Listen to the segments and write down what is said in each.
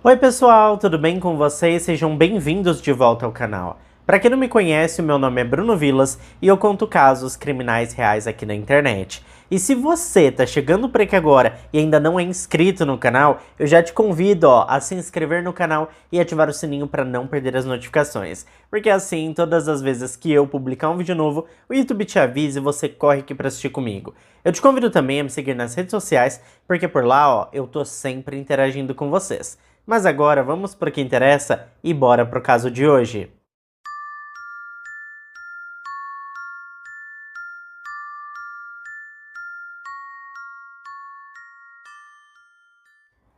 Oi pessoal, tudo bem com vocês? Sejam bem-vindos de volta ao canal. Para quem não me conhece, o meu nome é Bruno Vilas e eu conto casos criminais reais aqui na internet. E se você tá chegando por aqui agora e ainda não é inscrito no canal, eu já te convido a se inscrever no canal e ativar o sininho para não perder as notificações. Porque assim, todas as vezes que eu publicar um vídeo novo, o YouTube te avisa e você corre aqui para assistir comigo. Eu te convido também a me seguir nas redes sociais, porque por lá eu tô sempre interagindo com vocês. Mas agora vamos para o que interessa e bora pro caso de hoje.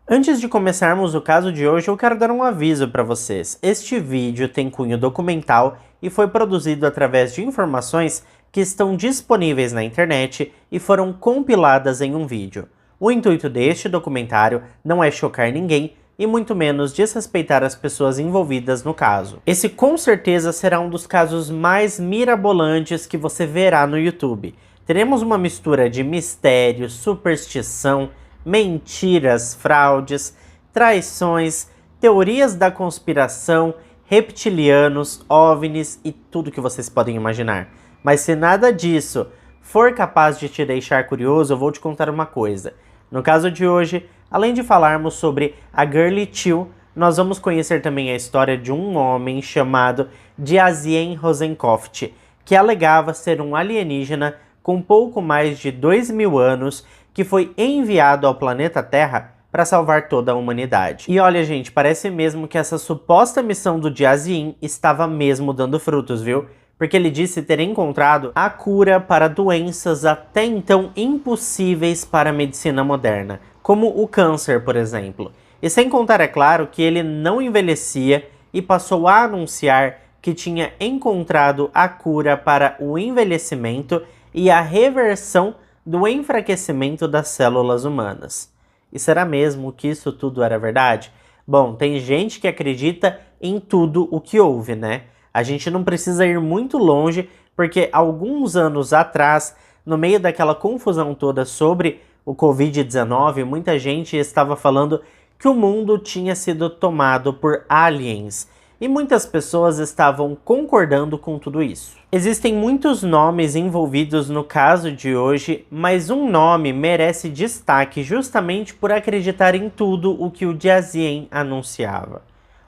Antes de começarmos o caso de hoje, eu quero dar um aviso para vocês. Este vídeo tem cunho documental e foi produzido através de informações que estão disponíveis na internet e foram compiladas em um vídeo. O intuito deste documentário não é chocar ninguém, e muito menos desrespeitar as pessoas envolvidas no caso. Esse com certeza será um dos casos mais mirabolantes que você verá no YouTube. Teremos uma mistura de mistério, superstição, mentiras, fraudes, traições, teorias da conspiração, reptilianos, OVNIs e tudo que vocês podem imaginar. Mas se nada disso for capaz de te deixar curioso, eu vou te contar uma coisa. No caso de hoje, além de falarmos sobre a Girlie Chiu, nós vamos conhecer também a história de um homem chamado Jiazien Rosenkoft, que alegava ser um alienígena com pouco mais de 2000 anos que foi enviado ao planeta Terra para salvar toda a humanidade. E olha, gente, parece mesmo que essa suposta missão do Jiazien estava mesmo dando frutos, viu? Porque ele disse ter encontrado a cura para doenças até então impossíveis para a medicina moderna, como o câncer, por exemplo. E sem contar, é claro, que ele não envelhecia e passou a anunciar que tinha encontrado a cura para o envelhecimento e a reversão do enfraquecimento das células humanas. E será mesmo que isso tudo era verdade? Bom, tem gente que acredita em tudo o que ouve, né? A gente não precisa ir muito longe, porque alguns anos atrás, no meio daquela confusão toda sobre o Covid-19, muita gente estava falando que o mundo tinha sido tomado por aliens. E muitas pessoas estavam concordando com tudo isso. Existem muitos nomes envolvidos no caso de hoje, mas um nome merece destaque justamente por acreditar em tudo o que o Jiazien anunciava.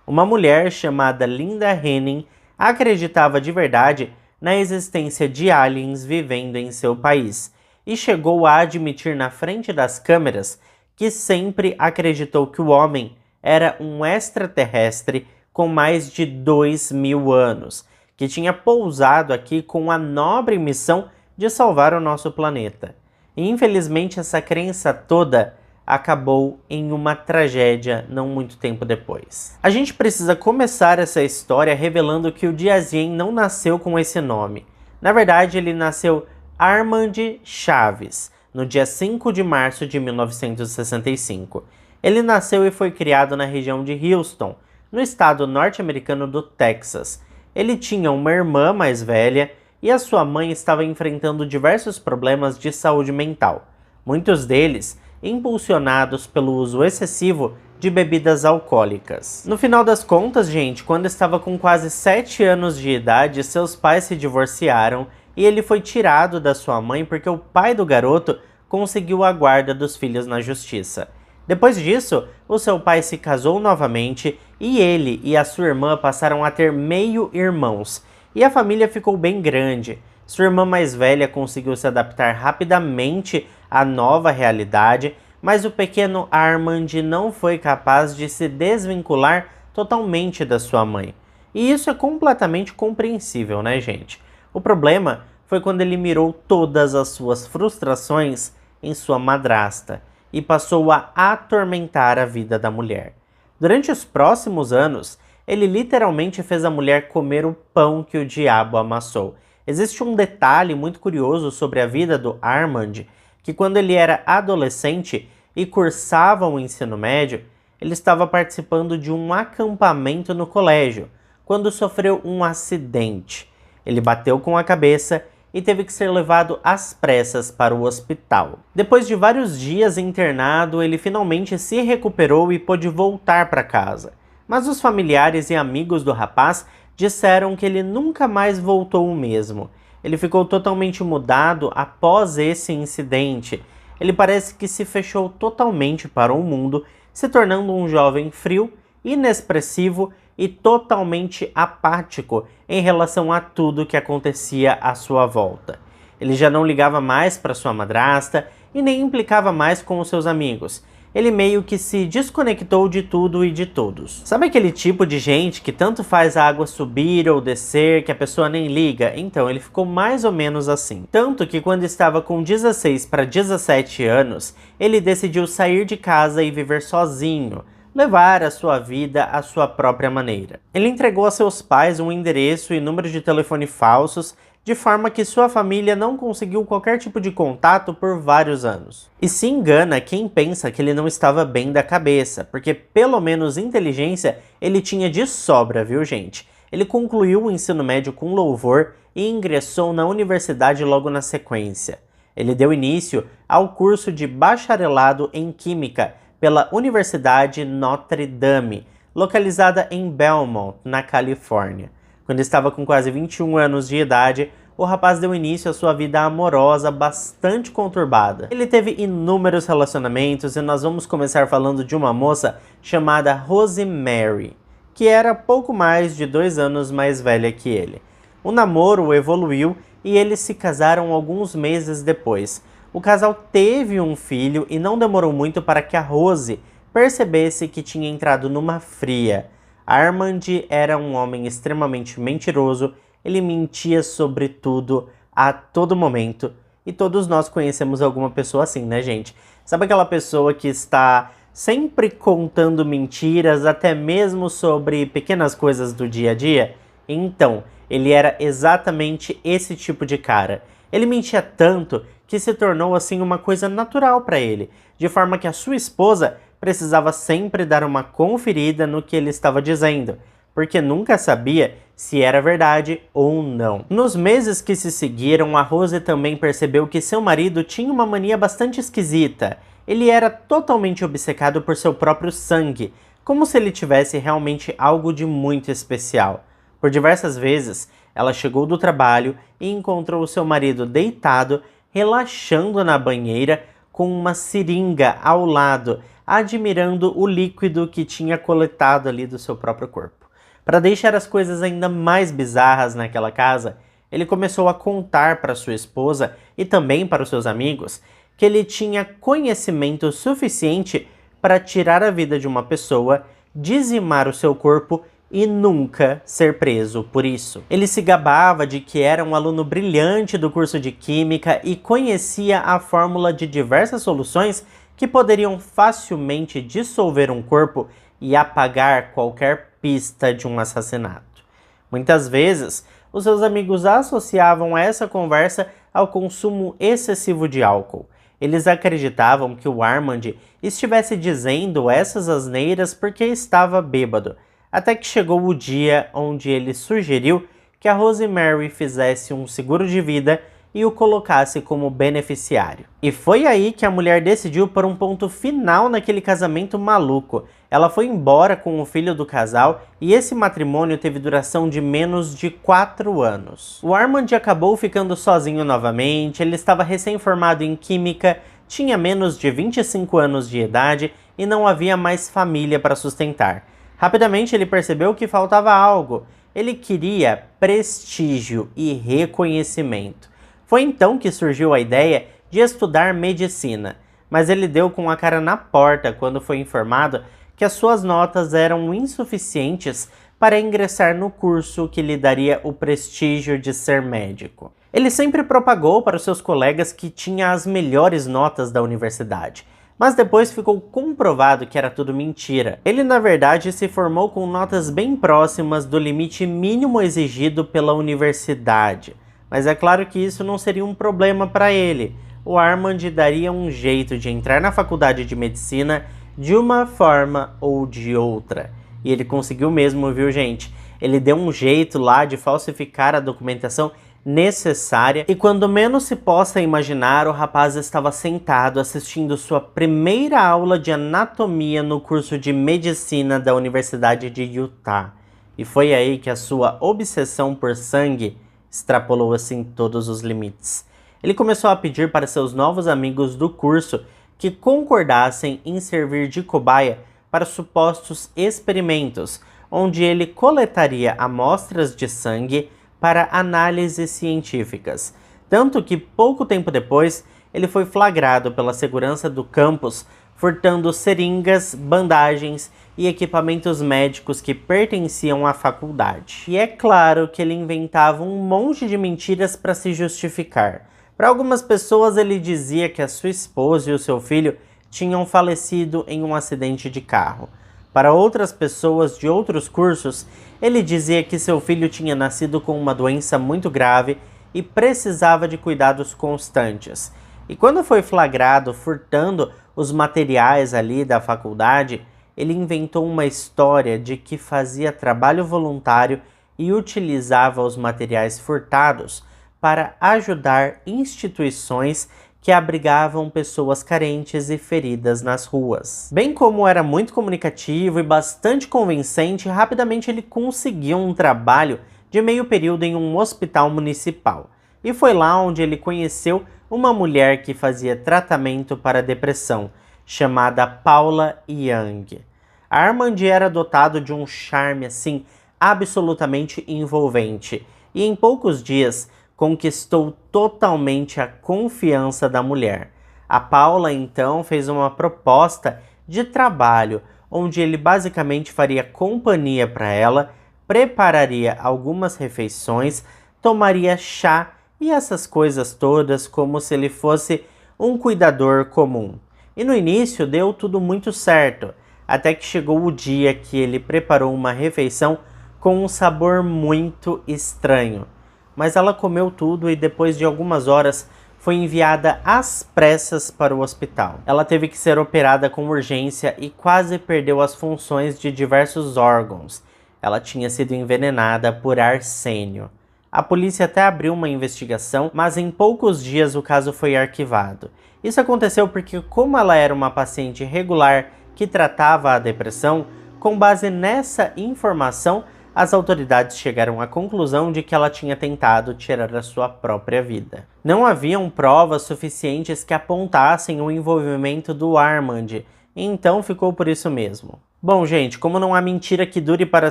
Uma mulher chamada Linda Henning acreditava de verdade na existência de aliens vivendo em seu país e chegou a admitir na frente das câmeras que sempre acreditou que o homem era um extraterrestre com mais de 2000 anos, que tinha pousado aqui com a nobre missão de salvar o nosso planeta. E infelizmente essa crença toda acabou em uma tragédia não muito tempo depois. A gente precisa começar essa história revelando que o Jiazien não nasceu com esse nome. Na verdade, ele nasceu Armand Chaves, no dia 5 de março de 1965. Ele nasceu e foi criado na região de Houston, no estado norte-americano do Texas. Ele tinha uma irmã mais velha e a sua mãe estava enfrentando diversos problemas de saúde mental, muitos deles impulsionados pelo uso excessivo de bebidas alcoólicas. No final das contas, gente, quando estava com quase 7 anos de idade, seus pais se divorciaram e ele foi tirado da sua mãe porque o pai do garoto conseguiu a guarda dos filhos na justiça. Depois disso, o seu pai se casou novamente e ele e a sua irmã passaram a ter meio-irmãos, e a família ficou bem grande. Sua irmã mais velha conseguiu se adaptar rapidamente à nova realidade, mas o pequeno Armand não foi capaz de se desvincular totalmente da sua mãe. E isso é completamente compreensível, né, gente? O problema foi quando ele mirou todas as suas frustrações em sua madrasta e passou a atormentar a vida da mulher. Durante os próximos anos, ele literalmente fez a mulher comer o pão que o diabo amassou. Existe um detalhe muito curioso sobre a vida do Armand, que quando ele era adolescente e cursava o ensino médio, ele estava participando de um acampamento no colégio, quando sofreu um acidente. Ele bateu com a cabeça e teve que ser levado às pressas para o hospital. Depois de vários dias internado, ele finalmente se recuperou e pôde voltar para casa. Mas os familiares e amigos do rapaz disseram que ele nunca mais voltou o mesmo. Ele ficou totalmente mudado após esse incidente. Ele parece que se fechou totalmente para o mundo, se tornando um jovem frio, inexpressivo e totalmente apático em relação a tudo que acontecia à sua volta. Ele já não ligava mais para sua madrasta e nem implicava mais com os seus amigos. Ele meio que se desconectou de tudo e de todos. Sabe aquele tipo de gente que tanto faz a água subir ou descer que a pessoa nem liga? Então ele ficou mais ou menos assim. Tanto que quando estava com 16 para 17 anos, ele decidiu sair de casa e viver sozinho, levar a sua vida à sua própria maneira. Ele entregou a seus pais um endereço e número de telefone falsos, de forma que sua família não conseguiu qualquer tipo de contato por vários anos. E se engana quem pensa que ele não estava bem da cabeça, porque pelo menos inteligência ele tinha de sobra, viu gente? Ele concluiu o ensino médio com louvor e ingressou na universidade logo na sequência. Ele deu início ao curso de bacharelado em Química pela Universidade Notre Dame, localizada em Belmont, na Califórnia. Quando estava com quase 21 anos de idade, o rapaz deu início à sua vida amorosa bastante conturbada. Ele teve inúmeros relacionamentos e nós vamos começar falando de uma moça chamada Rosemary, que era pouco mais de 2 anos mais velha que ele. O namoro evoluiu e eles se casaram alguns meses depois. O casal teve um filho e não demorou muito para que a Rose percebesse que tinha entrado numa fria. Armand era um homem extremamente mentiroso, ele mentia sobre tudo a todo momento. E todos nós conhecemos alguma pessoa assim, né, gente? Sabe aquela pessoa que está sempre contando mentiras, até mesmo sobre pequenas coisas do dia a dia? Então, ele era exatamente esse tipo de cara. Ele mentia tanto que se tornou assim uma coisa natural para ele, de forma que a sua esposa precisava sempre dar uma conferida no que ele estava dizendo, porque nunca sabia se era verdade ou não. Nos meses que se seguiram, a Rose também percebeu que seu marido tinha uma mania bastante esquisita. Ele era totalmente obcecado por seu próprio sangue, como se ele tivesse realmente algo de muito especial. Por diversas vezes, ela chegou do trabalho e encontrou seu marido deitado, relaxando na banheira, com uma seringa ao lado, admirando o líquido que tinha coletado ali do seu próprio corpo. Para deixar as coisas ainda mais bizarras naquela casa, ele começou a contar para sua esposa e também para os seus amigos que ele tinha conhecimento suficiente para tirar a vida de uma pessoa, dizimar o seu corpo e nunca ser preso por isso. Ele se gabava de que era um aluno brilhante do curso de Química e conhecia a fórmula de diversas soluções que poderiam facilmente dissolver um corpo e apagar qualquer pista de um assassinato. Muitas vezes, os seus amigos associavam essa conversa ao consumo excessivo de álcool. Eles acreditavam que o Armand estivesse dizendo essas asneiras porque estava bêbado, até que chegou o dia onde ele sugeriu que a Rosemary fizesse um seguro de vida e o colocasse como beneficiário. E foi aí que a mulher decidiu pôr um ponto final naquele casamento maluco. Ela foi embora com o filho do casal e esse matrimônio teve duração de menos de 4 anos. O Armand acabou ficando sozinho novamente, ele estava recém-formado em Química, tinha menos de 25 anos de idade e não havia mais família para sustentar. Rapidamente ele percebeu que faltava algo. Ele queria prestígio e reconhecimento. Foi então que surgiu a ideia de estudar medicina, mas ele deu com a cara na porta quando foi informado que as suas notas eram insuficientes para ingressar no curso que lhe daria o prestígio de ser médico. Ele sempre propagou para os seus colegas que tinha as melhores notas da universidade, mas depois ficou comprovado que era tudo mentira. Ele na verdade se formou com notas bem próximas do limite mínimo exigido pela universidade. Mas é claro que isso não seria um problema para ele. O Armand daria um jeito de entrar na faculdade de medicina de uma forma ou de outra. E ele conseguiu mesmo, viu gente? Ele deu um jeito lá de falsificar a documentação necessária, e quando menos se possa imaginar, o rapaz estava sentado assistindo sua primeira aula de anatomia no curso de medicina da Universidade de Utah. E foi aí que a sua obsessão por sangue extrapolou assim todos os limites. Ele começou a pedir para seus novos amigos do curso que concordassem em servir de cobaia para supostos experimentos, onde ele coletaria amostras de sangue para análises científicas. Tanto que pouco tempo depois, ele foi flagrado pela segurança do campus furtando seringas, bandagens e equipamentos médicos que pertenciam à faculdade. E é claro que ele inventava um monte de mentiras para se justificar. Para algumas pessoas, ele dizia que a sua esposa e o seu filho tinham falecido em um acidente de carro. Para outras pessoas de outros cursos, ele dizia que seu filho tinha nascido com uma doença muito grave e precisava de cuidados constantes. E quando foi flagrado furtando os materiais ali da faculdade, ele inventou uma história de que fazia trabalho voluntário e utilizava os materiais furtados para ajudar instituições que abrigavam pessoas carentes e feridas nas ruas. Bem como era muito comunicativo e bastante convincente, rapidamente ele conseguiu um trabalho de meio período em um hospital municipal. E foi lá onde ele conheceu uma mulher que fazia tratamento para depressão, chamada Paula Young. Armand era dotado de um charme assim absolutamente envolvente e em poucos dias conquistou totalmente a confiança da mulher. A Paula então fez uma proposta de trabalho onde ele basicamente faria companhia para ela, prepararia algumas refeições, tomaria chá e essas coisas todas como se ele fosse um cuidador comum. E no início deu tudo muito certo, até que chegou o dia que ele preparou uma refeição com um sabor muito estranho. Mas ela comeu tudo e depois de algumas horas foi enviada às pressas para o hospital. Ela teve que ser operada com urgência e quase perdeu as funções de diversos órgãos. Ela tinha sido envenenada por arsênio. A polícia até abriu uma investigação, mas em poucos dias o caso foi arquivado. Isso aconteceu porque, como ela era uma paciente regular que tratava a depressão, com base nessa informação, as autoridades chegaram à conclusão de que ela tinha tentado tirar a sua própria vida. Não haviam provas suficientes que apontassem o envolvimento do Armand, então ficou por isso mesmo. Bom, gente, como não há mentira que dure para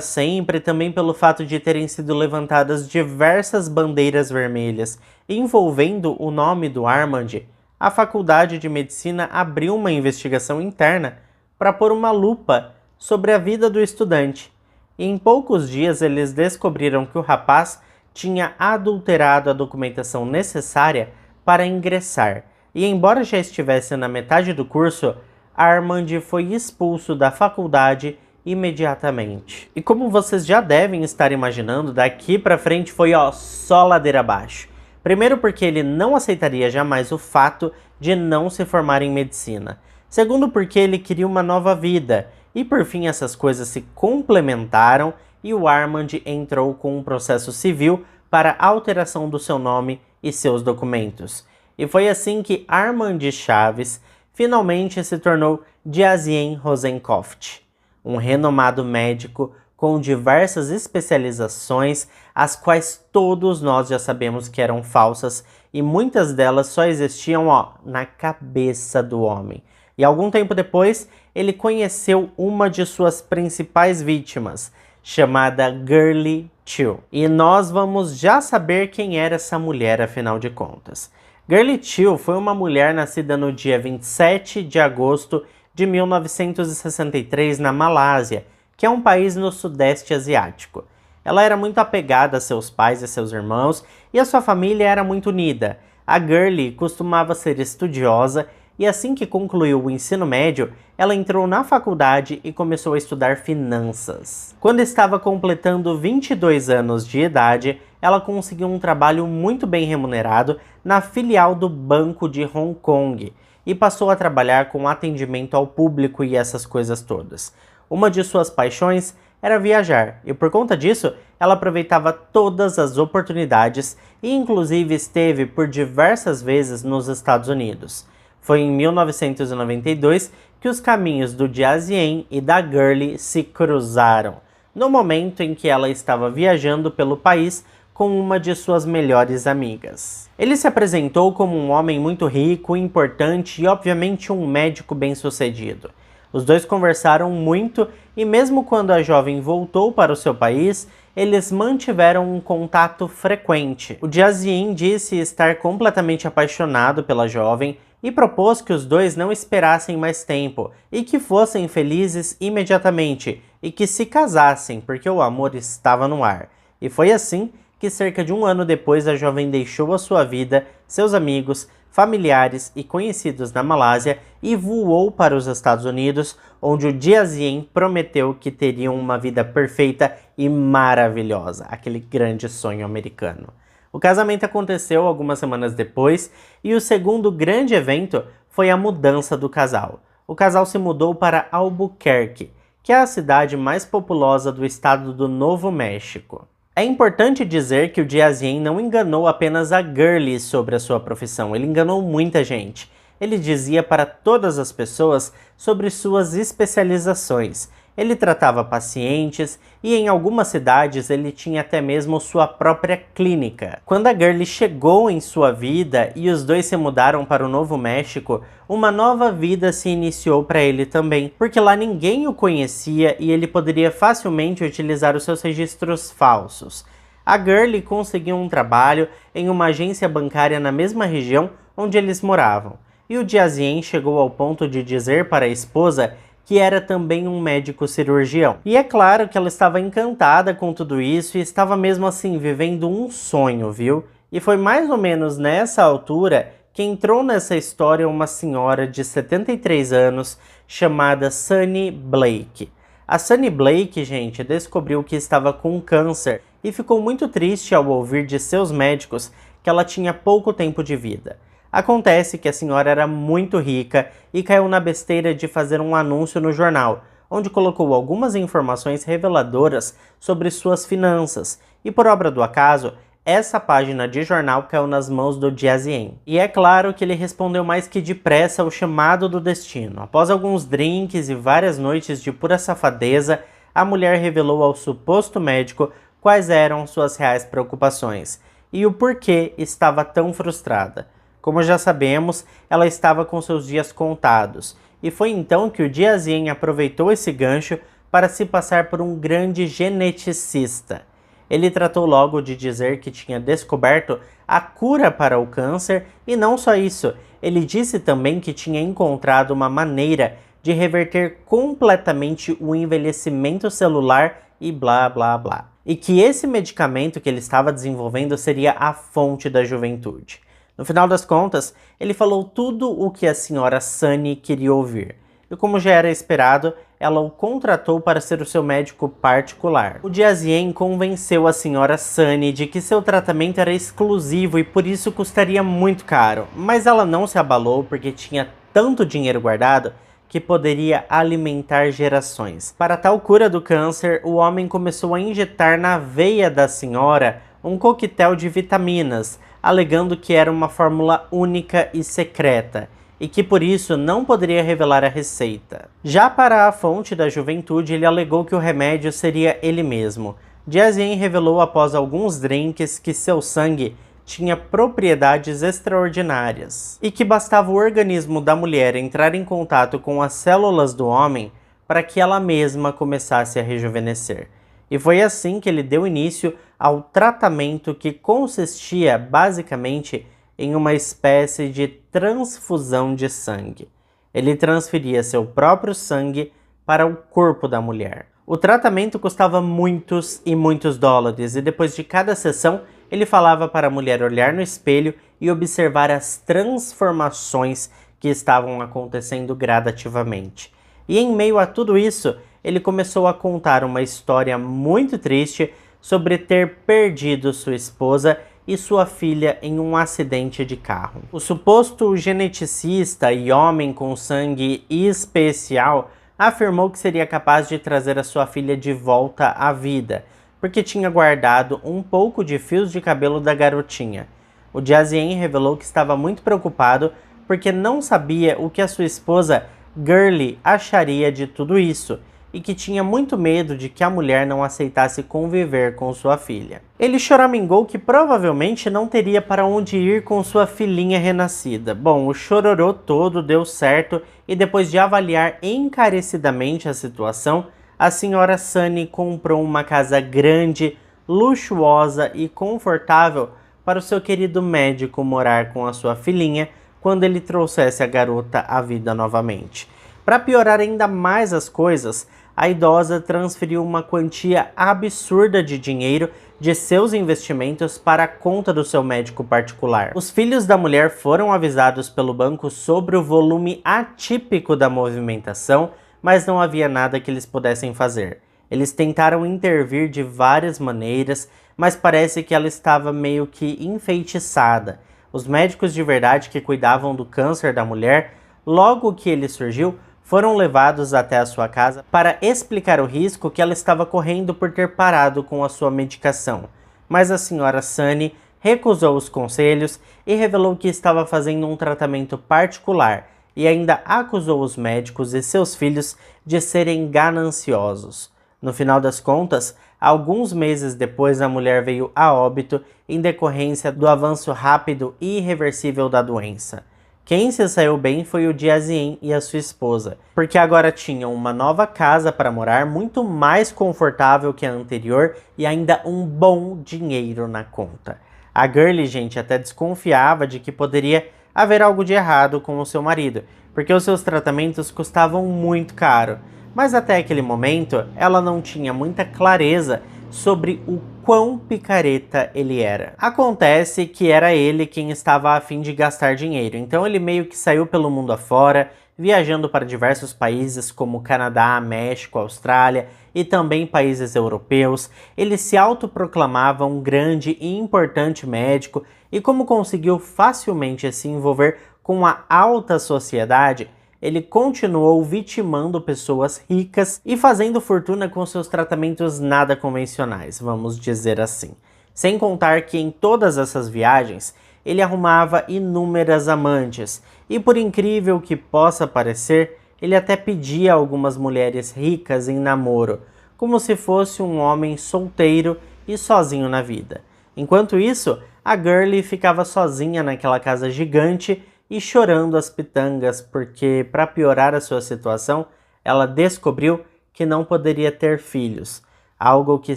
sempre, também pelo fato de terem sido levantadas diversas bandeiras vermelhas envolvendo o nome do Armand, a Faculdade de Medicina abriu uma investigação interna para pôr uma lupa sobre a vida do estudante. E em poucos dias eles descobriram que o rapaz tinha adulterado a documentação necessária para ingressar. E embora já estivesse na metade do curso, Armand foi expulso da faculdade imediatamente. E como vocês já devem estar imaginando, daqui para frente foi só ladeira abaixo. Primeiro porque ele não aceitaria jamais o fato de não se formar em medicina. Segundo porque ele queria uma nova vida. E por fim essas coisas se complementaram e o Armand entrou com um processo civil para alteração do seu nome e seus documentos. E foi assim que Armand Chaves finalmente se tornou Jazien Rosenkoft, um renomado médico com diversas especializações, as quais todos nós já sabemos que eram falsas e muitas delas só existiam na cabeça do homem. E algum tempo depois, ele conheceu uma de suas principais vítimas, chamada Gurley Chiu. E nós vamos já saber quem era essa mulher, afinal de contas. Gurley Chiu foi uma mulher nascida no dia 27 de agosto de 1963 na Malásia, que é um país no sudeste asiático. Ela era muito apegada a seus pais e seus irmãos, e a sua família era muito unida. A Gurley costumava ser estudiosa, e assim que concluiu o ensino médio, ela entrou na faculdade e começou a estudar finanças. Quando estava completando 22 anos de idade, ela conseguiu um trabalho muito bem remunerado na filial do Banco de Hong Kong e passou a trabalhar com atendimento ao público e essas coisas todas. Uma de suas paixões era viajar, e por conta disso, ela aproveitava todas as oportunidades e inclusive esteve por diversas vezes nos Estados Unidos. Foi em 1992 que os caminhos do Jiazien e da Gurley se cruzaram, no momento em que ela estava viajando pelo país com uma de suas melhores amigas. Ele se apresentou como um homem muito rico, importante e obviamente um médico bem-sucedido. Os dois conversaram muito e mesmo quando a jovem voltou para o seu país, eles mantiveram um contato frequente. O Jiazien disse estar completamente apaixonado pela jovem e propôs que os dois não esperassem mais tempo e que fossem felizes imediatamente e que se casassem porque o amor estava no ar. E foi assim que cerca de um ano depois a jovem deixou a sua vida, seus amigos, familiares e conhecidos na Malásia e voou para os Estados Unidos, onde o Jiazien prometeu que teriam uma vida perfeita e maravilhosa, aquele grande sonho americano. O casamento aconteceu algumas semanas depois e o segundo grande evento foi a mudança do casal. O casal se mudou para Albuquerque, que é a cidade mais populosa do estado do Novo México. É importante dizer que o Jiazien não enganou apenas a Gurley sobre a sua profissão, ele enganou muita gente. Ele dizia para todas as pessoas sobre suas especializações. Ele tratava pacientes e em algumas cidades ele tinha até mesmo sua própria clínica. Quando a Gurley chegou em sua vida e os dois se mudaram para o Novo México, uma nova vida se iniciou para ele também, porque lá ninguém o conhecia e ele poderia facilmente utilizar os seus registros falsos. A Gurley conseguiu um trabalho em uma agência bancária na mesma região onde eles moravam, e o Jiazien chegou ao ponto de dizer para a esposa que era também um médico cirurgião. E é claro que ela estava encantada com tudo isso e estava mesmo assim vivendo um sonho, viu? E foi mais ou menos nessa altura que entrou nessa história uma senhora de 73 anos chamada Sunny Blake. A Sunny Blake, gente, descobriu que estava com câncer e ficou muito triste ao ouvir de seus médicos que ela tinha pouco tempo de vida. Acontece que a senhora era muito rica e caiu na besteira de fazer um anúncio no jornal, onde colocou algumas informações reveladoras sobre suas finanças, e por obra do acaso, essa página de jornal caiu nas mãos do Jiazien. E é claro que ele respondeu mais que depressa ao chamado do destino. Após alguns drinks e várias noites de pura safadeza, a mulher revelou ao suposto médico quais eram suas reais preocupações e o porquê estava tão frustrada. Como já sabemos, ela estava com seus dias contados, e foi então que o Jiazien aproveitou esse gancho para se passar por um grande geneticista. Ele tratou logo de dizer que tinha descoberto a cura para o câncer, e não só isso, ele disse também que tinha encontrado uma maneira de reverter completamente o envelhecimento celular e blá blá blá. E que esse medicamento que ele estava desenvolvendo seria a fonte da juventude. No final das contas, ele falou tudo o que a senhora Sunny queria ouvir. E como já era esperado, ela o contratou para ser o seu médico particular. O Jiazien convenceu a senhora Sunny de que seu tratamento era exclusivo e por isso custaria muito caro, mas ela não se abalou porque tinha tanto dinheiro guardado que poderia alimentar gerações. Para tal cura do câncer, o homem começou a injetar na veia da senhora um coquetel de vitaminas, alegando que era uma fórmula única e secreta, e que por isso não poderia revelar a receita. Já para a fonte da juventude, ele alegou que o remédio seria ele mesmo. Jiazien revelou após alguns drinks que seu sangue tinha propriedades extraordinárias, e que bastava o organismo da mulher entrar em contato com as células do homem para que ela mesma começasse a rejuvenescer. E foi assim que ele deu início ao tratamento que consistia basicamente em uma espécie de transfusão de sangue. Ele transferia seu próprio sangue para o corpo da mulher. O tratamento custava muitos e muitos dólares e depois de cada sessão ele falava para a mulher olhar no espelho e observar as transformações que estavam acontecendo gradativamente. E em meio a tudo isso, ele começou a contar uma história muito triste sobre ter perdido sua esposa e sua filha em um acidente de carro. O suposto geneticista e homem com sangue especial afirmou que seria capaz de trazer a sua filha de volta à vida, porque tinha guardado um pouco de fios de cabelo da garotinha. O Jiazien revelou que estava muito preocupado porque não sabia o que a sua esposa Gurley acharia de tudo isso e que tinha muito medo de que a mulher não aceitasse conviver com sua filha. Ele choramingou que provavelmente não teria para onde ir com sua filhinha renascida. Bom, o chororô todo deu certo e depois de avaliar encarecidamente a situação, a senhora Sunny comprou uma casa grande, luxuosa e confortável para o seu querido médico morar com a sua filhinha quando ele trouxesse a garota à vida novamente. Para piorar ainda mais as coisas, a idosa transferiu uma quantia absurda de dinheiro de seus investimentos para a conta do seu médico particular. Os filhos da mulher foram avisados pelo banco sobre o volume atípico da movimentação, mas não havia nada que eles pudessem fazer. Eles tentaram intervir de várias maneiras, mas parece que ela estava meio que enfeitiçada. Os médicos de verdade que cuidavam do câncer da mulher, logo que ele surgiu, foram levados até a sua casa para explicar o risco que ela estava correndo por ter parado com a sua medicação. Mas a senhora Sunny recusou os conselhos e revelou que estava fazendo um tratamento particular e ainda acusou os médicos e seus filhos de serem gananciosos. No final das contas, alguns meses depois a mulher veio a óbito em decorrência do avanço rápido e irreversível da doença. Quem se saiu bem foi o Jiazien e a sua esposa, porque agora tinham uma nova casa para morar muito mais confortável que a anterior e ainda um bom dinheiro na conta. A Gurley, gente, até desconfiava de que poderia haver algo de errado com o seu marido, porque os seus tratamentos custavam muito caro, mas até aquele momento ela não tinha muita clareza sobre o quão picareta ele era. Acontece que era ele quem estava a fim de gastar dinheiro, então ele meio que saiu pelo mundo afora, viajando para diversos países como Canadá, México, Austrália e também países europeus. Ele se autoproclamava um grande e importante médico e como conseguiu facilmente se envolver com a alta sociedade, ele continuou vitimando pessoas ricas e fazendo fortuna com seus tratamentos nada convencionais, vamos dizer assim. Sem contar que em todas essas viagens, ele arrumava inúmeras amantes, e por incrível que possa parecer, ele até pedia algumas mulheres ricas em namoro, como se fosse um homem solteiro e sozinho na vida. Enquanto isso, a Gurley ficava sozinha naquela casa gigante e chorando as pitangas, porque, para piorar a sua situação, ela descobriu que não poderia ter filhos, algo que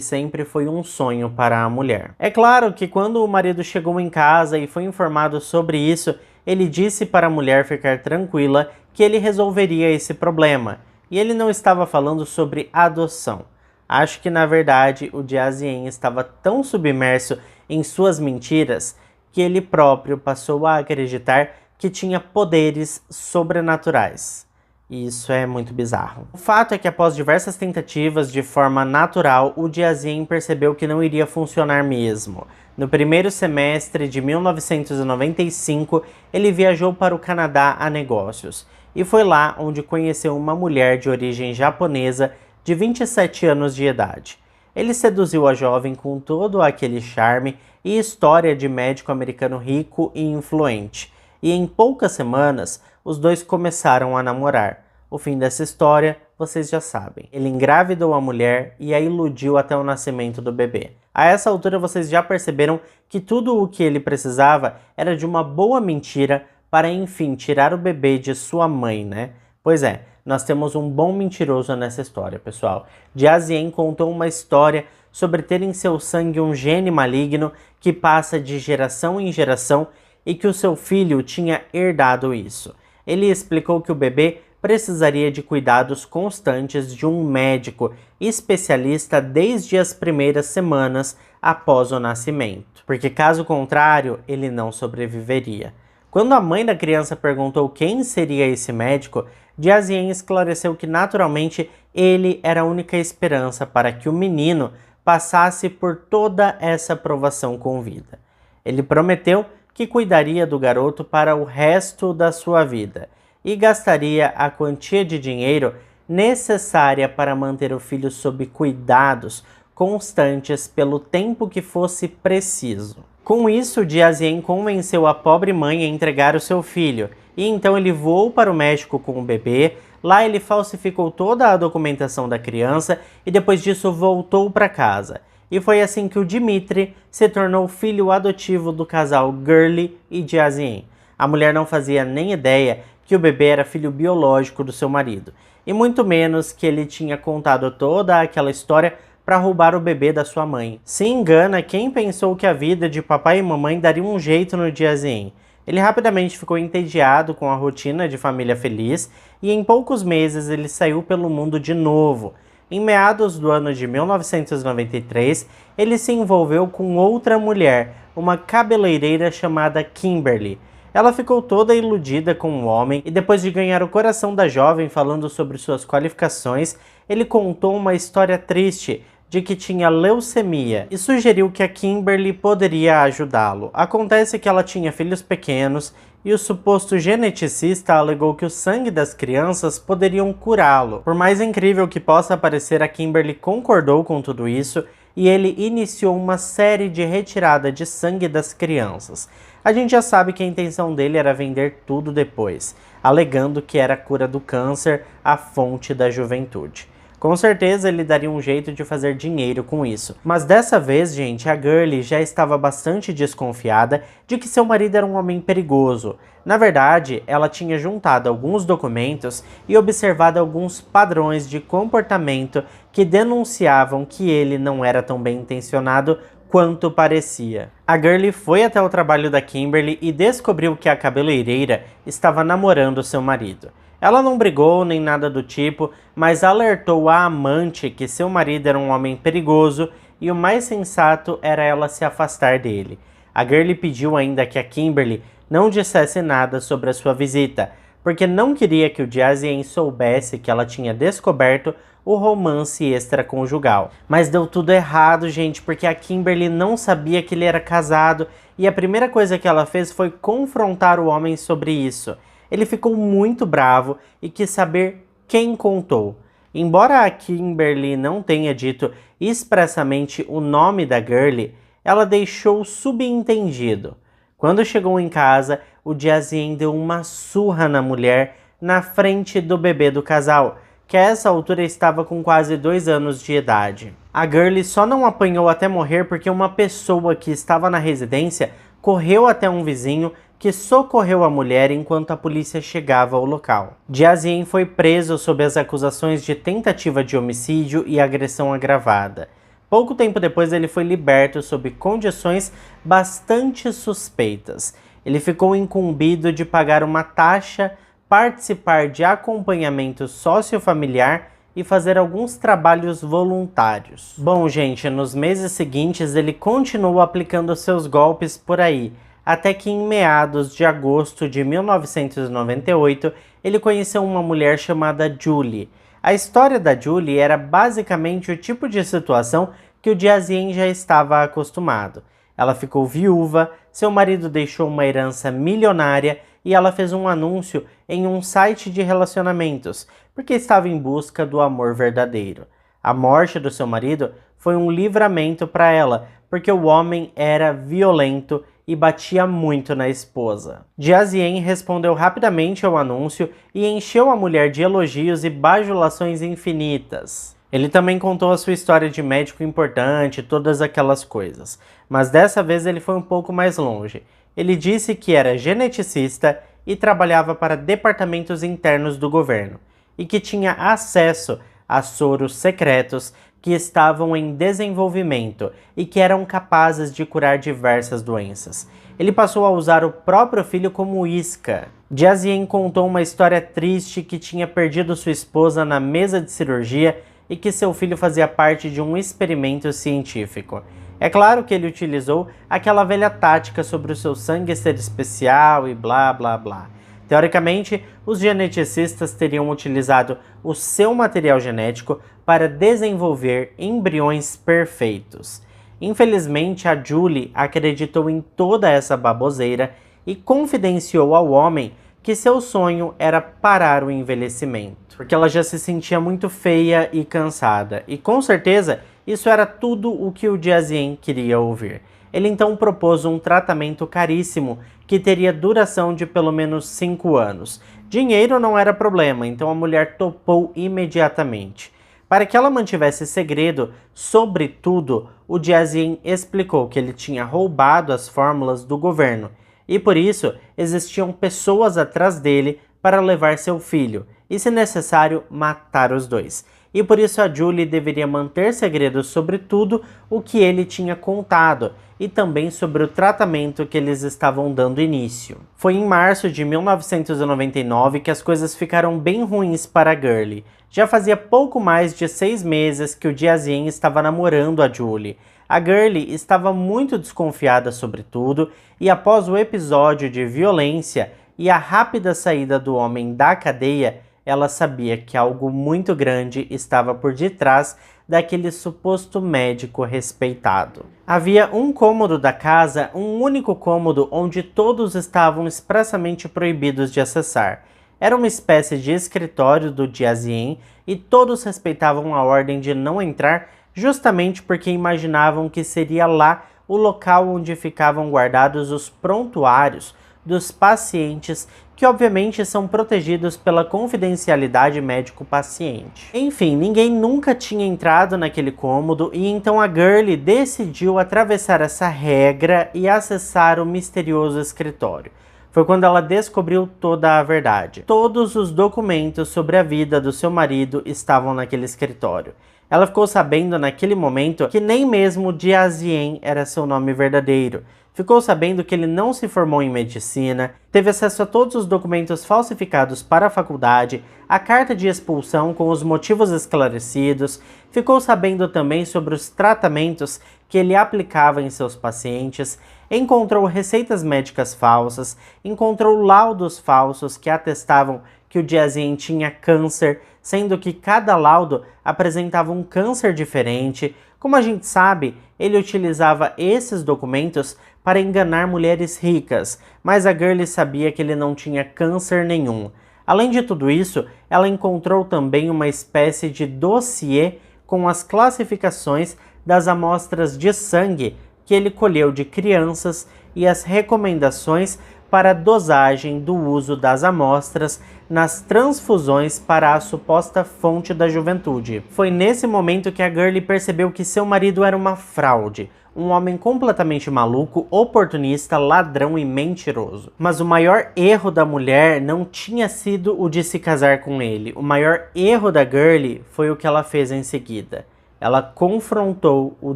sempre foi um sonho para a mulher. É claro que quando o marido chegou em casa e foi informado sobre isso, ele disse para a mulher ficar tranquila que ele resolveria esse problema, e ele não estava falando sobre adoção. Acho que na verdade o Jiazien estava tão submerso em suas mentiras que ele próprio passou a acreditar que tinha poderes sobrenaturais. E isso é muito bizarro. O fato é que após diversas tentativas de forma natural, o Jiazien percebeu que não iria funcionar mesmo. No primeiro semestre de 1995, ele viajou para o Canadá a negócios. E foi lá onde conheceu uma mulher de origem japonesa de 27 anos de idade. Ele seduziu a jovem com todo aquele charme e história de médico americano rico e influente. E em poucas semanas, os dois começaram a namorar. O fim dessa história, vocês já sabem. Ele engravidou a mulher e a iludiu até o nascimento do bebê. A essa altura, vocês já perceberam que tudo o que ele precisava era de uma boa mentira para, enfim, tirar o bebê de sua mãe, né? Pois é, nós temos um bom mentiroso nessa história, pessoal. Jiazien contou uma história sobre ter em seu sangue um gene maligno que passa de geração em geração e que o seu filho tinha herdado isso. Ele explicou que o bebê precisaria de cuidados constantes de um médico especialista desde as primeiras semanas após o nascimento, porque caso contrário, ele não sobreviveria. Quando a mãe da criança perguntou quem seria esse médico, Jiazien esclareceu que naturalmente ele era a única esperança para que o menino passasse por toda essa provação com vida. Ele prometeu que cuidaria do garoto para o resto da sua vida e gastaria a quantia de dinheiro necessária para manter o filho sob cuidados constantes pelo tempo que fosse preciso. Com isso, Jiazien convenceu a pobre mãe a entregar o seu filho, e então ele voou para o México com o bebê. Lá ele falsificou toda a documentação da criança e depois disso voltou para casa. E foi assim que o Dmitry se tornou filho adotivo do casal Gurley e Jiazien. A mulher não fazia nem ideia que o bebê era filho biológico do seu marido, e muito menos que ele tinha contado toda aquela história para roubar o bebê da sua mãe. Se engana quem pensou que a vida de papai e mamãe daria um jeito no Jiazien. Ele rapidamente ficou entediado com a rotina de família feliz e em poucos meses ele saiu pelo mundo de novo. Em meados do ano de 1993, ele se envolveu com outra mulher, uma cabeleireira chamada Kimberly. Ela ficou toda iludida com o homem e depois de ganhar o coração da jovem falando sobre suas qualificações, ele contou uma história triste de que tinha leucemia e sugeriu que a Kimberly poderia ajudá-lo. Acontece que ela tinha filhos pequenos e o suposto geneticista alegou que o sangue das crianças poderiam curá-lo. Por mais incrível que possa parecer, a Kimberly concordou com tudo isso e ele iniciou uma série de retirada de sangue das crianças. A gente já sabe que a intenção dele era vender tudo depois, alegando que era a cura do câncer, a fonte da juventude. Com certeza ele daria um jeito de fazer dinheiro com isso. Mas dessa vez, gente, a Gurley já estava bastante desconfiada de que seu marido era um homem perigoso. Na verdade, ela tinha juntado alguns documentos e observado alguns padrões de comportamento que denunciavam que ele não era tão bem intencionado quanto parecia. A Gurley foi até o trabalho da Kimberly e descobriu que a cabeleireira estava namorando seu marido. Ela não brigou nem nada do tipo, mas alertou a amante que seu marido era um homem perigoso e o mais sensato era ela se afastar dele. A Gurley pediu ainda que a Kimberly não dissesse nada sobre a sua visita, porque não queria que o Jiazien soubesse que ela tinha descoberto o romance extraconjugal. Mas deu tudo errado, gente, porque a Kimberly não sabia que ele era casado e a primeira coisa que ela fez foi confrontar o homem sobre isso. Ele ficou muito bravo e quis saber quem contou. Embora a Kimberly não tenha dito expressamente o nome da Gurley, ela deixou subentendido. Quando chegou em casa, o Jiazien deu uma surra na mulher na frente do bebê do casal, que a essa altura estava com quase 2 anos de idade. A Gurley só não apanhou até morrer porque uma pessoa que estava na residência correu até um vizinho que socorreu a mulher enquanto a polícia chegava ao local. Jiazien foi preso sob as acusações de tentativa de homicídio e agressão agravada. Pouco tempo depois ele foi liberto sob condições bastante suspeitas. Ele ficou incumbido de pagar uma taxa, participar de acompanhamento sociofamiliar e fazer alguns trabalhos voluntários. Bom, gente, nos meses seguintes ele continuou aplicando seus golpes por aí, até que em meados de agosto de 1998 ele conheceu uma mulher chamada Julie. A história da Julie era basicamente o tipo de situação que o Jiazien já estava acostumado. Ela ficou viúva, seu marido deixou uma herança milionária e ela fez um anúncio em um site de relacionamentos, porque estava em busca do amor verdadeiro. A morte do seu marido foi um livramento para ela, porque o homem era violento e batia muito na esposa. Jiazien respondeu rapidamente ao anúncio e encheu a mulher de elogios e bajulações infinitas. Ele também contou a sua história de médico importante, todas aquelas coisas. Mas dessa vez ele foi um pouco mais longe. Ele disse que era geneticista e trabalhava para departamentos internos do governo, e que tinha acesso a soros secretos que estavam em desenvolvimento e que eram capazes de curar diversas doenças. Ele passou a usar o próprio filho como isca. Jiazien contou uma história triste que tinha perdido sua esposa na mesa de cirurgia e que seu filho fazia parte de um experimento científico. É claro que ele utilizou aquela velha tática sobre o seu sangue ser especial e blá blá blá. Teoricamente, os geneticistas teriam utilizado o seu material genético para desenvolver embriões perfeitos. Infelizmente, a Julie acreditou em toda essa baboseira e confidenciou ao homem que seu sonho era parar o envelhecimento, porque ela já se sentia muito feia e cansada, e com certeza isso era tudo o que o Jiazien queria ouvir. Ele então propôs um tratamento caríssimo que teria duração de pelo menos 5 anos. Dinheiro não era problema, então a mulher topou imediatamente. Para que ela mantivesse segredo sobre tudo, o Jiazien explicou que ele tinha roubado as fórmulas do governo e por isso existiam pessoas atrás dele para levar seu filho e, se necessário, matar os dois. E por isso a Julie deveria manter segredo sobre tudo o que ele tinha contado e também sobre o tratamento que eles estavam dando início. Foi em março de 1999 que as coisas ficaram bem ruins para a Girlie. Já fazia pouco mais de 6 meses que o Jiazien estava namorando a Julie. A Girlie estava muito desconfiada sobre tudo e após o episódio de violência e a rápida saída do homem da cadeia, ela sabia que algo muito grande estava por detrás daquele suposto médico respeitado. Havia um cômodo da casa, um único cômodo onde todos estavam expressamente proibidos de acessar. Era uma espécie de escritório do Jiazien e todos respeitavam a ordem de não entrar justamente porque imaginavam que seria lá o local onde ficavam guardados os prontuários dos pacientes, que obviamente são protegidos pela confidencialidade médico-paciente. Enfim, ninguém nunca tinha entrado naquele cômodo e então a Girlie decidiu atravessar essa regra e acessar o misterioso escritório. Foi quando ela descobriu toda a verdade. Todos os documentos sobre a vida do seu marido estavam naquele escritório. Ela ficou sabendo naquele momento que nem mesmo Jiazien era seu nome verdadeiro. Ficou sabendo que ele não se formou em medicina, teve acesso a todos os documentos falsificados para a faculdade, a carta de expulsão com os motivos esclarecidos, ficou sabendo também sobre os tratamentos que ele aplicava em seus pacientes, encontrou receitas médicas falsas, encontrou laudos falsos que atestavam que o Jiazien tinha câncer, sendo que cada laudo apresentava um câncer diferente. Como a gente sabe, ele utilizava esses documentos para enganar mulheres ricas, mas a Girlie sabia que ele não tinha câncer nenhum. Além de tudo isso, ela encontrou também uma espécie de dossiê com as classificações das amostras de sangue que ele colheu de crianças e as recomendações para a dosagem do uso das amostras nas transfusões para a suposta fonte da juventude. Foi nesse momento que a Girlie percebeu que seu marido era uma fraude, um homem completamente maluco, oportunista, ladrão e mentiroso. Mas o maior erro da mulher não tinha sido o de se casar com ele. O maior erro da Girlie foi o que ela fez em seguida. Ela confrontou o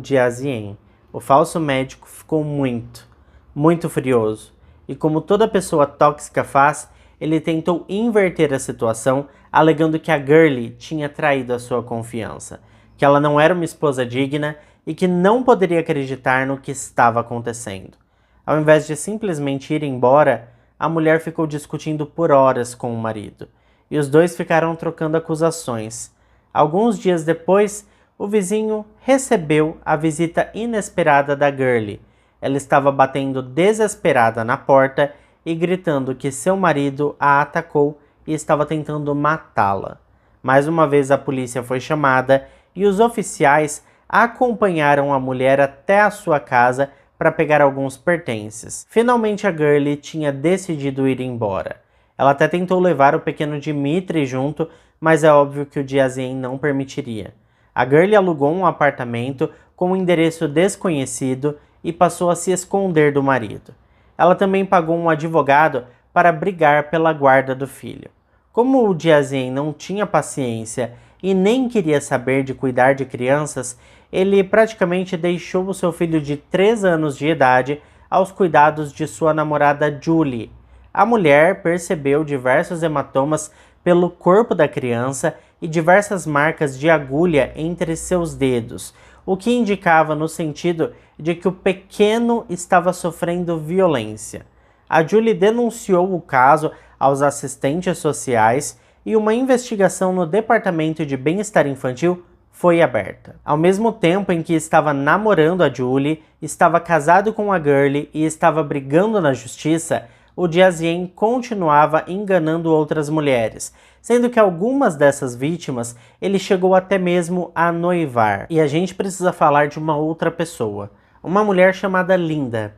Jiazien. O falso médico ficou muito furioso. E como toda pessoa tóxica faz, ele tentou inverter a situação, alegando que a Girlie tinha traído a sua confiança, que ela não era uma esposa digna e que não poderia acreditar no que estava acontecendo. Ao invés de simplesmente ir embora, a mulher ficou discutindo por horas com o marido, e os dois ficaram trocando acusações. Alguns dias depois, o vizinho recebeu a visita inesperada da Girlie. Ela estava batendo desesperada na porta e gritando que seu marido a atacou e estava tentando matá-la. Mais uma vez a polícia foi chamada e os oficiais acompanharam a mulher até a sua casa para pegar alguns pertences. Finalmente a Girlie tinha decidido ir embora. Ela até tentou levar o pequeno Dimitri junto, mas é óbvio que o Jiazien não permitiria. A Girlie alugou um apartamento com um endereço desconhecido e passou a se esconder do marido. Ela também pagou um advogado para brigar pela guarda do filho. Como o Jiazien não tinha paciência e nem queria saber de cuidar de crianças, ele praticamente deixou o seu filho de 3 anos de idade aos cuidados de sua namorada Julie. A mulher percebeu diversos hematomas pelo corpo da criança e diversas marcas de agulha entre seus dedos, o que indicava no sentido de que o pequeno estava sofrendo violência. A Julie denunciou o caso aos assistentes sociais e uma investigação no Departamento de Bem-Estar Infantil foi aberta. Ao mesmo tempo em que estava namorando a Julie, estava casado com a Girlie e estava brigando na justiça, o Jiazien continuava enganando outras mulheres, sendo que algumas dessas vítimas ele chegou até mesmo a noivar. E a gente precisa falar de uma outra pessoa, uma mulher chamada Linda.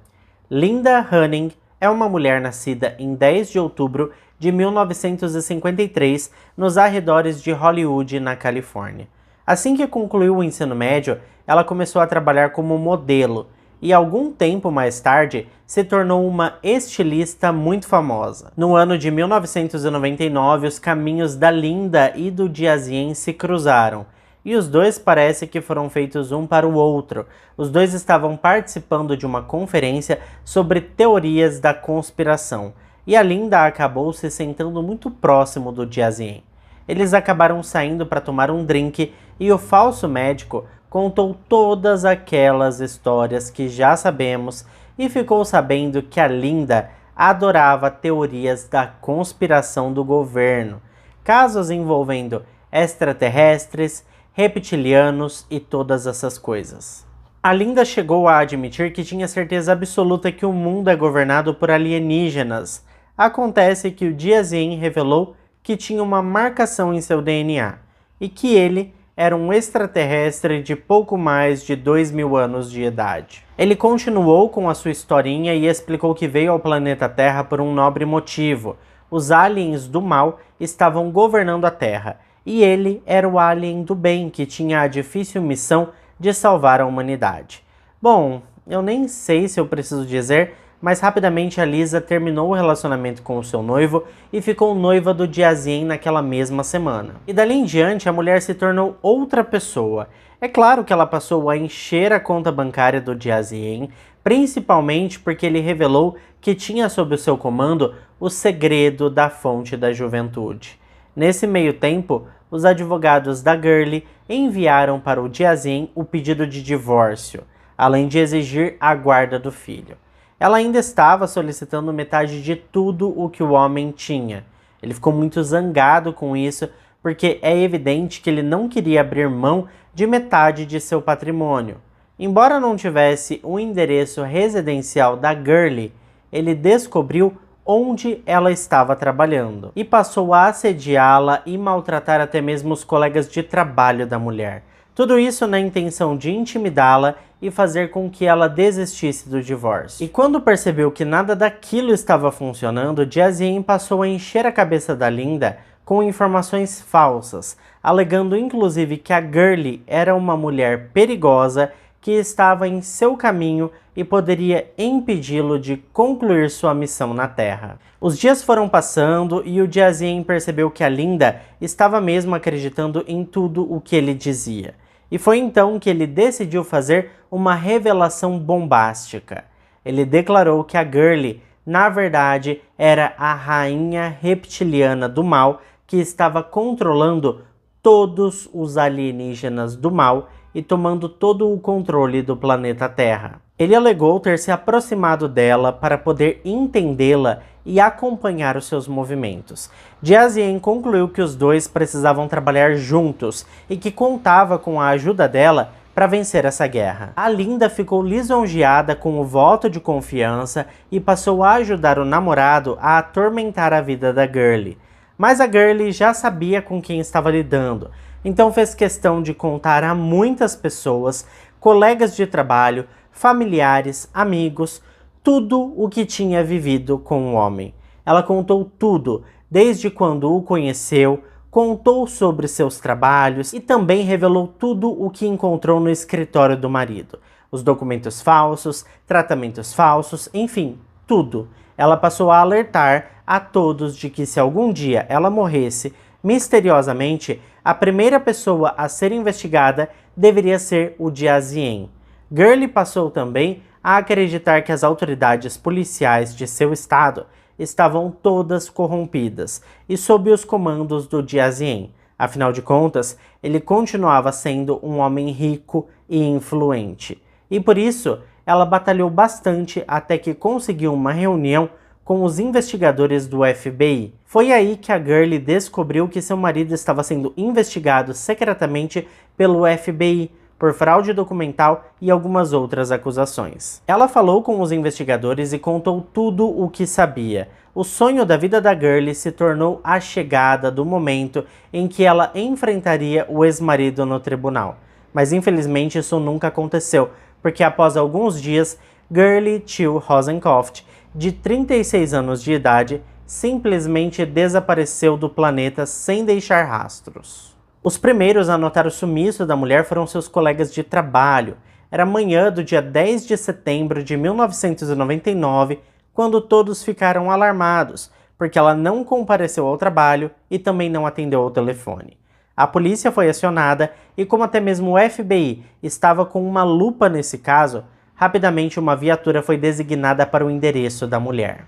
Linda Hanning é uma mulher nascida em 10 de outubro de 1953 nos arredores de Hollywood, na Califórnia. Assim que concluiu o ensino médio, ela começou a trabalhar como modelo e algum tempo mais tarde se tornou uma estilista muito famosa. No ano de 1999, os caminhos da Linda e do Jiazien se cruzaram, e os dois parece que foram feitos um para o outro. Os dois estavam participando de uma conferência sobre teorias da conspiração, e a Linda acabou se sentando muito próximo do Jiazien. Eles acabaram saindo para tomar um drink e o falso médico contou todas aquelas histórias que já sabemos e ficou sabendo que a Linda adorava teorias da conspiração do governo, casos envolvendo extraterrestres, reptilianos e todas essas coisas. A Linda chegou a admitir que tinha certeza absoluta que o mundo é governado por alienígenas. Acontece que o Jiazien revelou que tinha uma marcação em seu DNA e que ele era um extraterrestre de pouco mais de 2.000 anos de idade. Ele continuou com a sua historinha e explicou que veio ao planeta Terra por um nobre motivo. Os aliens do mal estavam governando a Terra, e ele era o alien do bem que tinha a difícil missão de salvar a humanidade. Bom, eu nem sei se eu preciso dizer, mas rapidamente a Lisa terminou o relacionamento com o seu noivo e ficou noiva do Jiazien naquela mesma semana. E dali em diante a mulher se tornou outra pessoa. É claro que ela passou a encher a conta bancária do Jiazien, principalmente porque ele revelou que tinha sob o seu comando o segredo da fonte da juventude. Nesse meio tempo, os advogados da Gurley enviaram para o Jiazien o pedido de divórcio, além de exigir a guarda do filho. Ela ainda estava solicitando metade de tudo o que o homem tinha. Ele ficou muito zangado com isso, porque é evidente que ele não queria abrir mão de metade de seu patrimônio. Embora não tivesse o endereço residencial da Gurley, ele descobriu onde ela estava trabalhando e passou a assediá-la e maltratar até mesmo os colegas de trabalho da mulher. Tudo isso na intenção de intimidá-la e fazer com que ela desistisse do divórcio. E quando percebeu que nada daquilo estava funcionando, Jiazien passou a encher a cabeça da Linda com informações falsas, alegando inclusive que a Gurley era uma mulher perigosa que estava em seu caminho e poderia impedi-lo de concluir sua missão na Terra. Os dias foram passando e o Jiazien percebeu que a Linda estava mesmo acreditando em tudo o que ele dizia. E foi então que ele decidiu fazer uma revelação bombástica. Ele declarou que a Gurley, na verdade, era a rainha reptiliana do mal que estava controlando todos os alienígenas do mal e tomando todo o controle do planeta Terra. Ele alegou ter se aproximado dela para poder entendê-la e acompanhar os seus movimentos. Jiazien concluiu que os dois precisavam trabalhar juntos e que contava com a ajuda dela para vencer essa guerra. A Linda ficou lisonjeada com o voto de confiança e passou a ajudar o namorado a atormentar a vida da Gurley. Mas a Gurley já sabia com quem estava lidando, então fez questão de contar a muitas pessoas, colegas de trabalho, familiares, amigos, tudo o que tinha vivido com o homem. Ela contou tudo, desde quando o conheceu, contou sobre seus trabalhos e também revelou tudo o que encontrou no escritório do marido. Os documentos falsos, tratamentos falsos, enfim, tudo. Ela passou a alertar a todos de que se algum dia ela morresse, misteriosamente, a primeira pessoa a ser investigada deveria ser o Jiazien. Gurley passou também a acreditar que as autoridades policiais de seu estado estavam todas corrompidas e sob os comandos do Jiazien. Afinal de contas, ele continuava sendo um homem rico e influente. E por isso, ela batalhou bastante até que conseguiu uma reunião com os investigadores do FBI. Foi aí que a Gurley descobriu que seu marido estava sendo investigado secretamente pelo FBI por fraude documental e algumas outras acusações. Ela falou com os investigadores e contou tudo o que sabia. O sonho da vida da Gurley se tornou a chegada do momento em que ela enfrentaria o ex-marido no tribunal. Mas infelizmente isso nunca aconteceu, porque após alguns dias, Gurley Till Rosenkopf, de 36 anos de idade, simplesmente desapareceu do planeta sem deixar rastros. Os primeiros a notar o sumiço da mulher foram seus colegas de trabalho. Era manhã do dia 10 de setembro de 1999, quando todos ficaram alarmados, porque ela não compareceu ao trabalho e também não atendeu ao telefone. A polícia foi acionada e, como até mesmo o FBI estava com uma lupa nesse caso, rapidamente uma viatura foi designada para o endereço da mulher.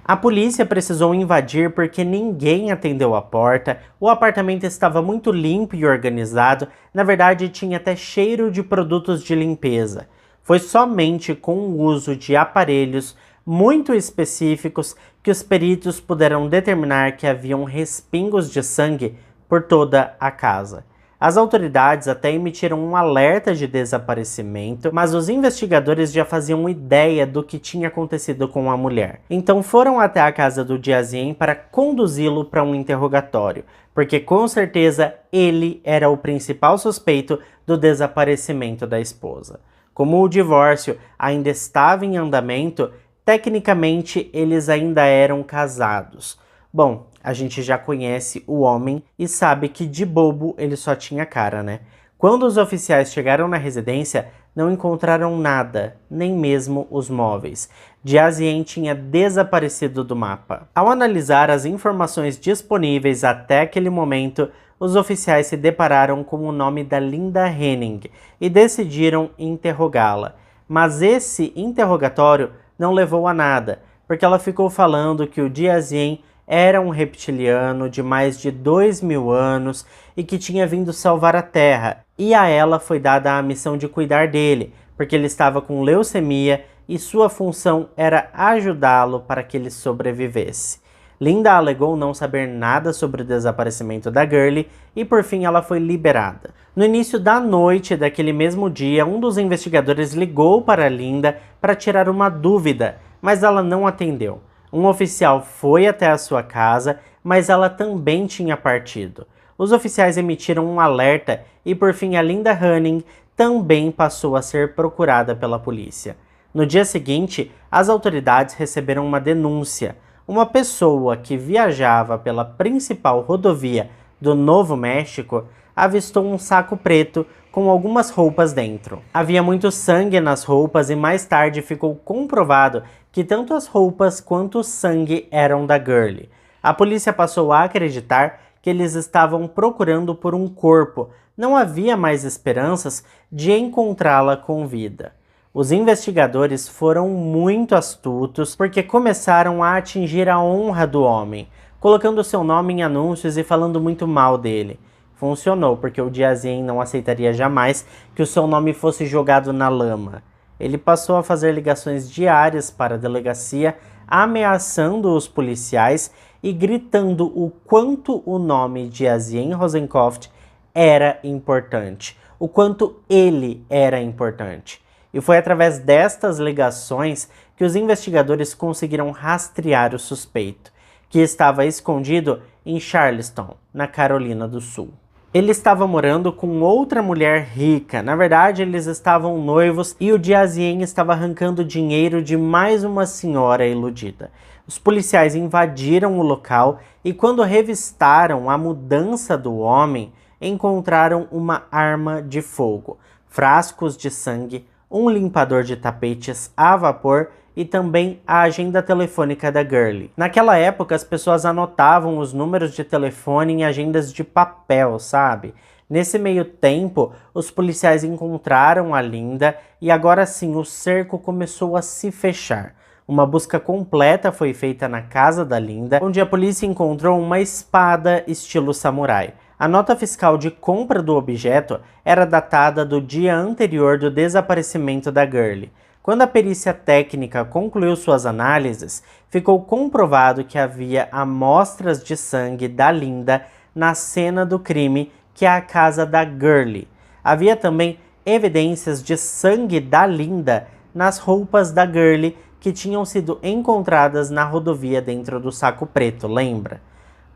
A polícia precisou invadir porque ninguém atendeu a porta, o apartamento estava muito limpo e organizado, na verdade tinha até cheiro de produtos de limpeza. Foi somente com o uso de aparelhos muito específicos que os peritos puderam determinar que haviam respingos de sangue por toda a casa. As autoridades até emitiram um alerta de desaparecimento, mas os investigadores já faziam ideia do que tinha acontecido com a mulher. Então foram até a casa do Diazien para conduzi-lo para um interrogatório, porque com certeza ele era o principal suspeito do desaparecimento da esposa. Como o divórcio ainda estava em andamento, tecnicamente eles ainda eram casados. Bom, a gente já conhece o homem e sabe que de bobo ele só tinha cara, né? Quando os oficiais chegaram na residência, não encontraram nada, nem mesmo os móveis. Diazien tinha desaparecido do mapa. Ao analisar as informações disponíveis até aquele momento, os oficiais se depararam com o nome da Linda Henning e decidiram interrogá-la. Mas esse interrogatório não levou a nada, porque ela ficou falando que o Diazien era um reptiliano de mais de 2.000 anos e que tinha vindo salvar a Terra, e a ela foi dada a missão de cuidar dele, porque ele estava com leucemia e sua função era ajudá-lo para que ele sobrevivesse. Linda alegou não saber nada sobre o desaparecimento da Gurley e por fim ela foi liberada. No início da noite daquele mesmo dia, um dos investigadores ligou para Linda para tirar uma dúvida, mas ela não atendeu. Um oficial foi até a sua casa, mas ela também tinha partido. Os oficiais emitiram um alerta e por fim a Linda Henning também passou a ser procurada pela polícia. No dia seguinte, as autoridades receberam uma denúncia. Uma pessoa que viajava pela principal rodovia do Novo México avistou um saco preto com algumas roupas dentro. Havia muito sangue nas roupas e mais tarde ficou comprovado que tanto as roupas quanto o sangue eram da Gurley. A polícia passou a acreditar que eles estavam procurando por um corpo. Não havia mais esperanças de encontrá-la com vida. Os investigadores foram muito astutos porque começaram a atingir a honra do homem, colocando seu nome em anúncios e falando muito mal dele. Funcionou, porque o Diazien não aceitaria jamais que o seu nome fosse jogado na lama. Ele passou a fazer ligações diárias para a delegacia, ameaçando os policiais e gritando o quanto o nome Diazien Rosenkopf era importante, o quanto ele era importante. E foi através destas ligações que os investigadores conseguiram rastrear o suspeito, que estava escondido em Charleston, na Carolina do Sul. Ele estava morando com outra mulher rica. Na verdade, eles estavam noivos e o Diazien estava arrancando dinheiro de mais uma senhora iludida. Os policiais invadiram o local e quando revistaram a mudança do homem, encontraram uma arma de fogo, frascos de sangue, um limpador de tapetes a vapor e também a agenda telefônica da Gurley. Naquela época, as pessoas anotavam os números de telefone em agendas de papel, sabe? Nesse meio tempo, os policiais encontraram a Linda e agora sim o cerco começou a se fechar. Uma busca completa foi feita na casa da Linda, onde a polícia encontrou uma espada estilo samurai. A nota fiscal de compra do objeto era datada do dia anterior do desaparecimento da Gurley. Quando a perícia técnica concluiu suas análises, ficou comprovado que havia amostras de sangue da Linda na cena do crime, que é a casa da Gurley. Havia também evidências de sangue da Linda nas roupas da Gurley que tinham sido encontradas na rodovia dentro do saco preto, lembra?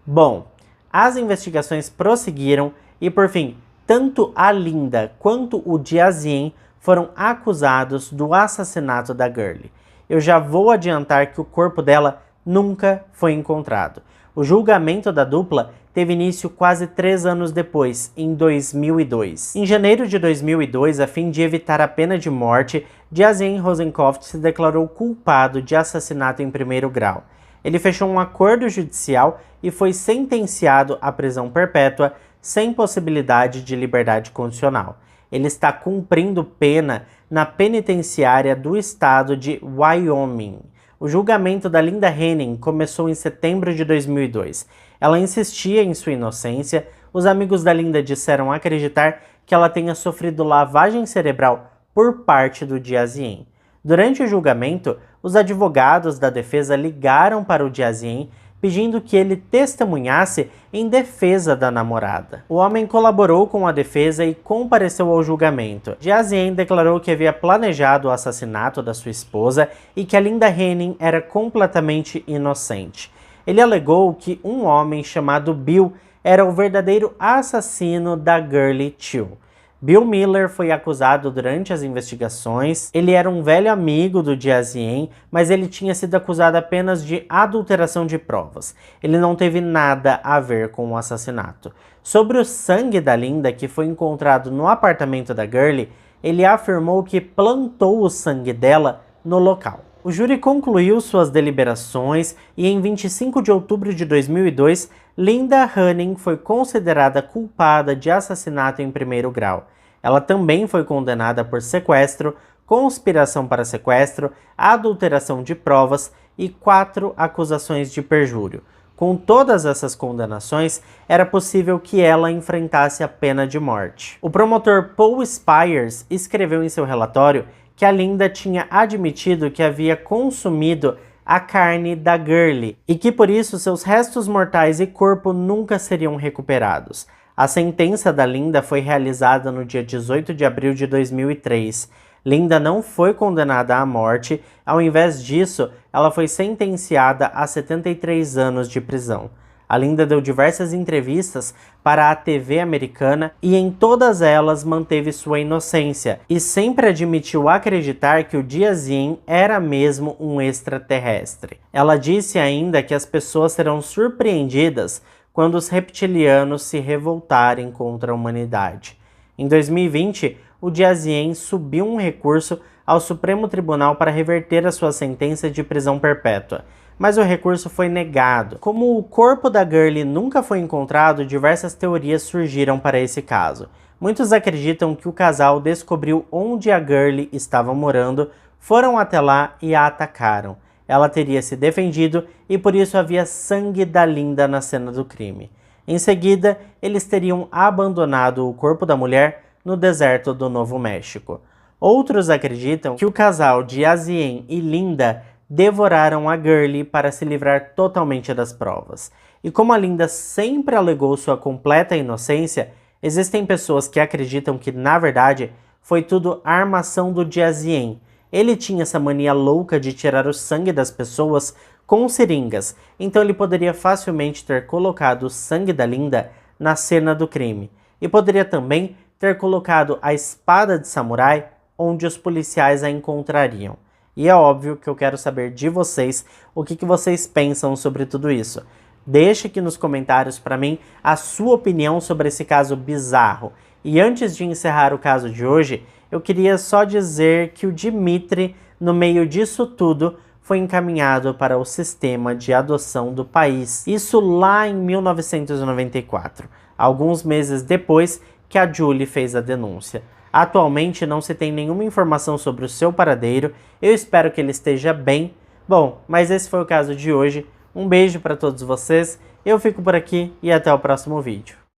Bom, as investigações prosseguiram e, por fim, tanto a Linda quanto o Jiazien foram acusados do assassinato da Gurley. Eu já vou adiantar que o corpo dela nunca foi encontrado. O julgamento da dupla teve início quase 3 anos depois, em 2002. Em janeiro de 2002, a fim de evitar a pena de morte, Jiazien Rosenkoff se declarou culpado de assassinato em primeiro grau. Ele fechou um acordo judicial e foi sentenciado à prisão perpétua sem possibilidade de liberdade condicional. Ele está cumprindo pena na penitenciária do estado de Wyoming. O julgamento da Linda Henning começou em setembro de 2002. Ela insistia em sua inocência. Os amigos da Linda disseram acreditar que ela tenha sofrido lavagem cerebral por parte do Jiazien. Durante o julgamento, os advogados da defesa ligaram para o Jiazien pedindo que ele testemunhasse em defesa da namorada. O homem colaborou com a defesa e compareceu ao julgamento. Jiazien declarou que havia planejado o assassinato da sua esposa e que a Linda Henning era completamente inocente. Ele alegou que um homem chamado Bill era o verdadeiro assassino da Gurley Chill. Bill Miller foi acusado durante as investigações. Ele era um velho amigo do Jiazien, mas ele tinha sido acusado apenas de adulteração de provas. Ele não teve nada a ver com o assassinato. Sobre o sangue da Linda, que foi encontrado no apartamento da Gurley, ele afirmou que plantou o sangue dela no local. O júri concluiu suas deliberações e em 25 de outubro de 2002, Linda Henning foi considerada culpada de assassinato em primeiro grau. Ela também foi condenada por sequestro, conspiração para sequestro, adulteração de provas e 4 acusações de perjúrio. Com todas essas condenações, era possível que ela enfrentasse a pena de morte. O promotor Paul Spires escreveu em seu relatório que a Linda tinha admitido que havia consumido a carne da Gurley e que por isso seus restos mortais e corpo nunca seriam recuperados. A sentença da Linda foi realizada no dia 18 de abril de 2003. Linda não foi condenada à morte, ao invés disso, ela foi sentenciada a 73 anos de prisão. A Linda deu diversas entrevistas para a TV americana e em todas elas manteve sua inocência e sempre admitiu acreditar que o Jiazien era mesmo um extraterrestre. Ela disse ainda que as pessoas serão surpreendidas quando os reptilianos se revoltarem contra a humanidade. Em 2020, o Jiazien subiu um recurso ao Supremo Tribunal para reverter a sua sentença de prisão perpétua. Mas o recurso foi negado. Como o corpo da Gurley nunca foi encontrado, diversas teorias surgiram para esse caso. Muitos acreditam que o casal descobriu onde a Gurley estava morando, foram até lá e a atacaram. Ela teria se defendido e por isso havia sangue da Linda na cena do crime. Em seguida, eles teriam abandonado o corpo da mulher no deserto do Novo México. Outros acreditam que o casal Jiazien e Linda devoraram a Gurley para se livrar totalmente das provas. E como a Linda sempre alegou sua completa inocência, existem pessoas que acreditam que, na verdade, foi tudo armação do Jiazien. Ele tinha essa mania louca de tirar o sangue das pessoas com seringas, então ele poderia facilmente ter colocado o sangue da Linda na cena do crime. E poderia também ter colocado a espada de samurai onde os policiais a encontrariam. E é óbvio que eu quero saber de vocês o que vocês pensam sobre tudo isso. Deixe aqui nos comentários para mim a sua opinião sobre esse caso bizarro. E antes de encerrar o caso de hoje, eu queria só dizer que o Dimitri, no meio disso tudo, foi encaminhado para o sistema de adoção do país. Isso lá em 1994, alguns meses depois que a Julie fez a denúncia. Atualmente não se tem nenhuma informação sobre o seu paradeiro, eu espero que ele esteja bem. Bom, mas esse foi o caso de hoje, um beijo para todos vocês, eu fico por aqui e até o próximo vídeo.